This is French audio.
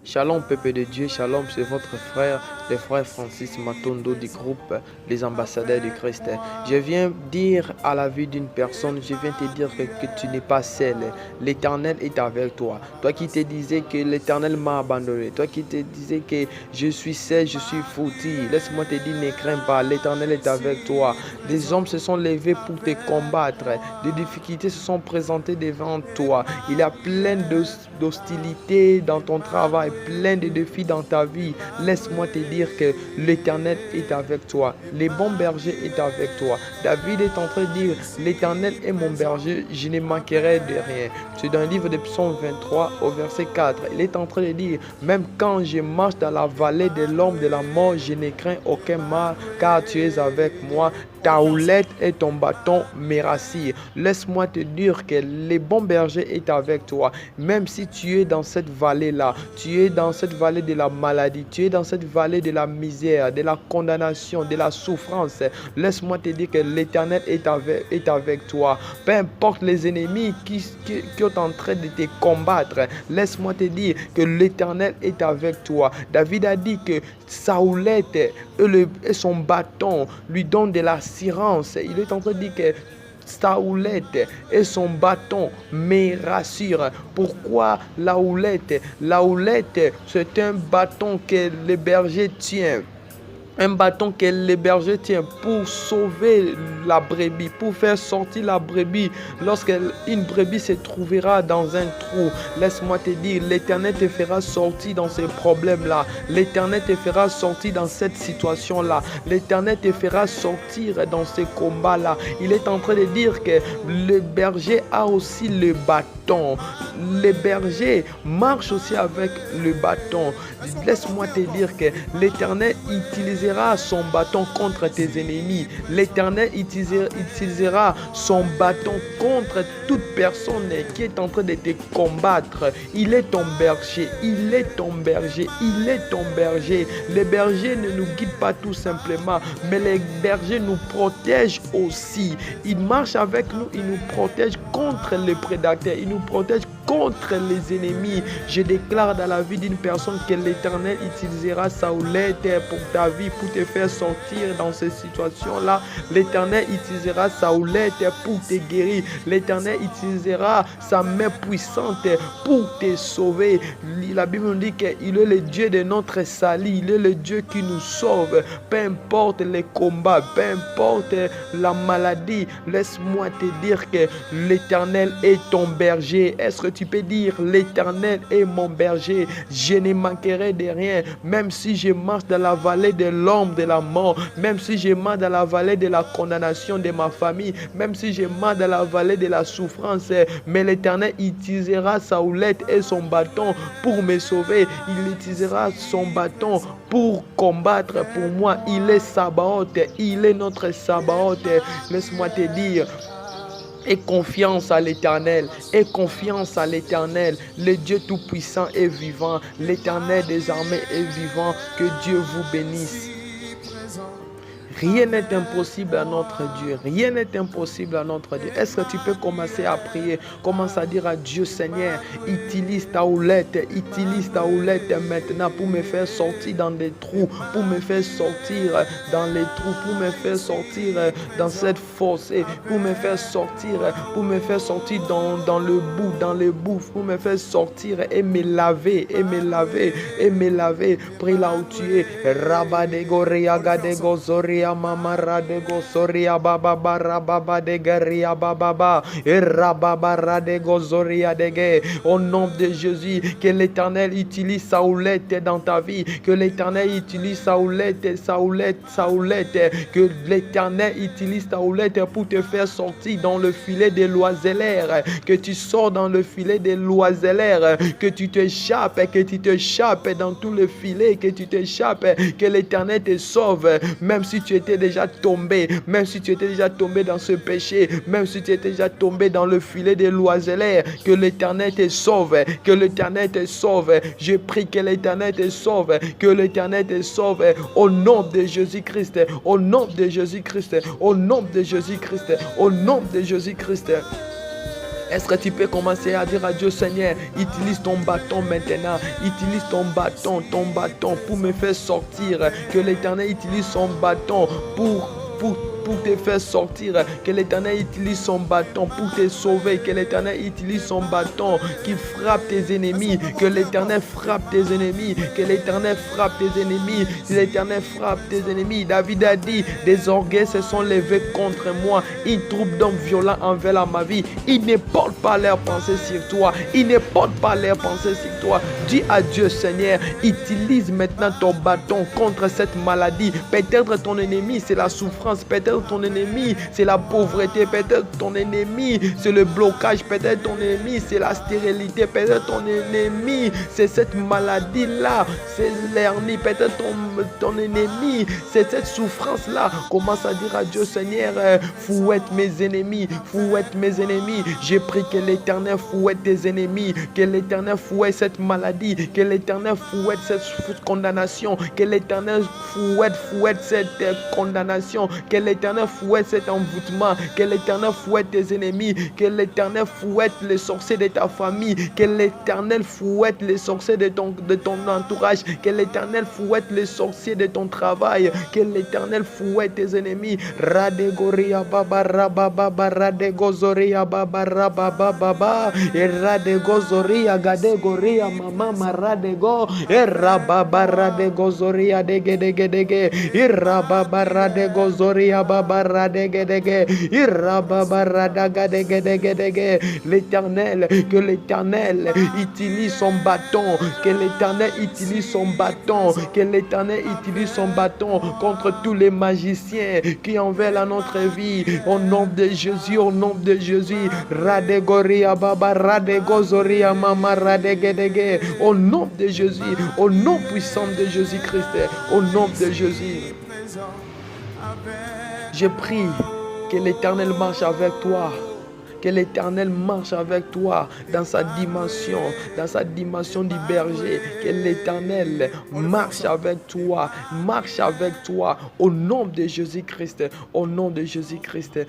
Shalom peuple de Dieu, shalom, c'est votre frère, le frère Francis Matondo du groupe Les Ambassadeurs du Christ. Je viens dire à la vie d'une personne, je viens te dire que tu n'es pas seul. L'Éternel est avec toi. Toi qui te disais que l'Éternel m'a abandonné, toi qui te disais que je suis seul, je suis foutu, laisse-moi te dire, ne crains pas, l'Éternel est avec toi. Des hommes se sont levés pour te combattre, des difficultés se sont présentées devant toi. Il y a plein d'hostilité dans ton travail, plein de défis dans ta vie. Laisse-moi te dire que l'Éternel est avec toi. Le bon berger est avec toi. David est en train de dire, l'Éternel est mon berger, je ne manquerai de rien. C'est dans le livre de Psaume 23 au verset 4. Il est en train de dire, même quand je marche dans la vallée de l'ombre de la mort, je ne crains aucun mal, car tu es avec moi. Ta houlette et ton bâton me rassurent. Laisse-moi te dire que le bon berger est avec toi. Même si tu es dans cette vallée-là, tu es dans cette vallée de la maladie, tu es dans cette vallée de la misère, de la condamnation, de la souffrance, laisse-moi te dire que l'Éternel est avec toi. Peu importe les ennemis qui sont en train de te combattre, laisse-moi te dire que l'Éternel est avec toi. David a dit que sa houlette et son bâton lui donnent de l'assurance. Il est en train de dire que sa houlette et son bâton me rassurent. Pourquoi la houlette? La houlette, c'est un bâton que le berger tient. Un bâton que le berger tient pour sauver la brebis, pour faire sortir la brebis. Lorsqu'une brebis se trouvera dans un trou, laisse-moi te dire, l'Éternel te fera sortir dans ces problèmes-là. L'Éternel te fera sortir dans cette situation-là. L'Éternel te fera sortir dans ces combats-là. Il est en train de dire que le berger a aussi le bâton. Le berger marche aussi avec le bâton. Laisse-moi te dire que l'Éternel utilisera son bâton contre tes ennemis. L'Éternel utilisera son bâton contre toute personne qui est en train de te combattre. Il est ton berger, il est ton berger, il est ton berger. Le berger ne nous guide pas tout simplement, mais le berger nous protège aussi. Il marche avec nous, il nous protège contre les prédateurs, il nous protège contre les ennemis. Je déclare dans la vie d'une personne que l'Éternel utilisera sa houlette pour ta vie, pour te faire sortir dans ces situations-là. L'Éternel utilisera sa houlette pour te guérir. L'Éternel utilisera sa main puissante pour te sauver. La Bible nous dit qu'il est le Dieu de notre salut. Il est le Dieu qui nous sauve. Peu importe les combats, peu importe la maladie, laisse-moi te dire que l'Éternel est ton berger. Est-ce que tu peux dire, l'Éternel est mon berger, je ne manquerai de rien, même si je marche dans la vallée de l'ombre de la mort, même si je marche dans la vallée de la condamnation de ma famille, même si je marche dans la vallée de la souffrance, mais l'Éternel utilisera sa houlette et son bâton pour me sauver. Il utilisera son bâton pour combattre pour moi. Il est Sabaoth, il est notre Sabaoth. Laisse-moi te dire, et confiance à l'Éternel, et confiance à l'Éternel. Le Dieu Tout-Puissant est vivant, l'Éternel des armées est vivant. Que Dieu vous bénisse. Rien n'est impossible à notre Dieu. Rien n'est impossible à notre Dieu. Est-ce que tu peux commencer à prier? Commence à dire à Dieu, Seigneur, utilise ta houlette maintenant pour me faire sortir dans des trous, pour me faire sortir dans les trous, pour me faire sortir dans cette fossée, pour me faire sortir dans le bout, pour me faire sortir et me laver. Prie là où tu es. Rabadego Riagadego Zoria Mamara de Gosoria Baba Baba de Garia Baba et Rababa de Gozoria de. Au nom de Jésus, que l'Éternel utilise sa houlette dans ta vie, que l'Éternel utilise sa houlette, que l'Éternel utilise ta houlette pour te faire sortir dans le filet des l'oisellaire, que tu sors dans le filet des l'oisellaire, que tu t'échappes dans tout le filet, que tu t'échappes, que l'Éternel te sauve, même si tu étais déjà tombé, dans ce péché, même si tu étais déjà tombé dans le filet des l'oisellaire, que l'Éternel te sauve, je prie que l'Éternel te sauve, au nom de Jésus-Christ, au nom de Jésus-Christ. Est-ce que tu peux commencer à dire à Dieu, Seigneur, utilise ton bâton maintenant. Utilise ton bâton pour me faire sortir. Que l'Éternel utilise son bâton pour te faire sortir. Que l'Éternel utilise son bâton pour te sauver. Que l'Éternel utilise son bâton qui frappe tes ennemis. Que l'Éternel frappe tes ennemis. Que l'Éternel frappe tes ennemis. Si l'Éternel frappe tes ennemis, David a dit, des orgueils se sont levés contre moi. Ils trouvent donc violents envers ma vie. Ils ne portent pas leurs pensées sur toi. Ils ne portent pas leurs pensées sur toi. Dis à Dieu, Seigneur, utilise maintenant ton bâton contre cette maladie. Peut-être ton ennemi, c'est la souffrance. Peut-être ton ennemi, c'est la pauvreté. Peut-être ton ennemi, c'est le blocage. Peut-être ton ennemi, c'est la stérilité. Peut-être ton ennemi, c'est cette maladie-là. C'est l'hernie. Peut-être ton ennemi, c'est cette souffrance-là. Commence à dire à Dieu, Seigneur, fouette mes ennemis. Fouette mes ennemis. J'ai pris que l'Éternel fouette tes ennemis. Que l'Éternel fouette cette maladie. Que l'Éternel fouette cette condamnation. Que l'Éternel fouette cette condamnation. Que l'Éternel fouette cet envoûtement. Que l'Éternel fouette tes ennemis. Que l'Éternel fouette les sorciers de ta famille. Que l'Éternel fouette les sorciers de ton entourage. Que l'Éternel fouette les sorciers de ton travail. Que l'Éternel fouette tes ennemis. Radegoria baba rababa radegozoria baba rababa baba. Et radegozoria gadegoria mama maradego. Et rababa radegozoria dege. Et rababa radegozoria baba radegedege. Et rababa radagadegedege. L'Éternel, que l'Éternel utilise son bâton. Que l'Éternel utilise son bâton. Que l'Éternel utilise son bâton contre tous les magiciens qui enveloppent notre vie. Au nom de Jésus, au nom de Jésus. Radegoria baba radegozoria mama radegedege. Au nom de Jésus, au nom puissant de Jésus-Christ, au nom de Jésus. Je prie que l'Éternel marche avec toi. Que l'Éternel marche avec toi dans sa dimension du berger. Que l'Éternel marche avec toi au nom de Jésus-Christ, au nom de Jésus-Christ.